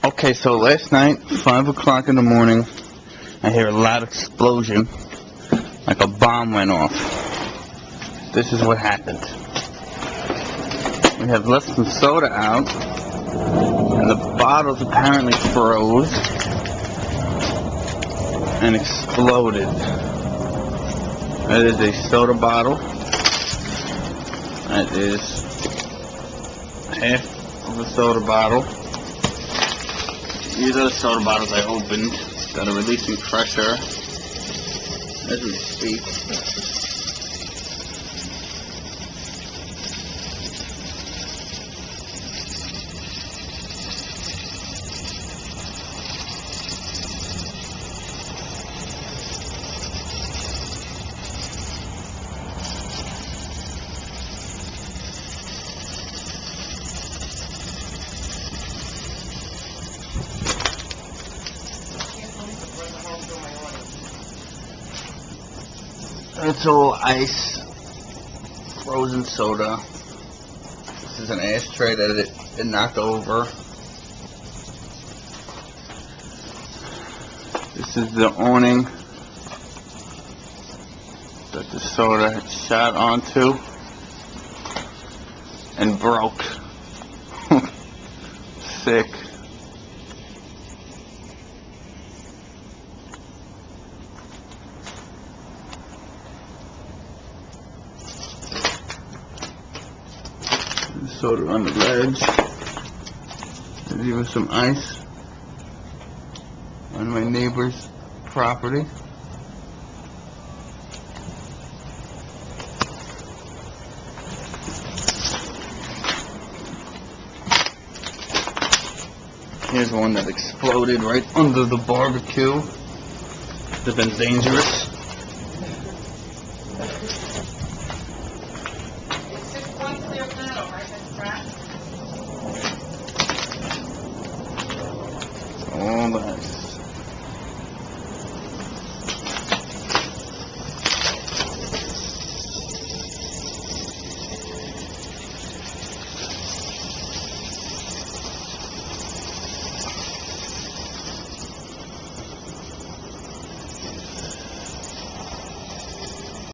Okay, so last night, 5 o'clock in the morning, I hear a loud explosion, like a bomb went off. This is what happened. We have left some soda out, and the bottles apparently froze and exploded. That is a soda bottle. That is half of a soda bottle. These are the soda bottles I opened that are releasing pressure as we speak. It's all ice, frozen soda. This is an ashtray that it knocked over. This is the awning that the soda had shot onto and broke. Sick. Soda on the ledge. There's even some ice on my neighbor's property. Here's one that exploded right under the barbecue. It's been dangerous. All that.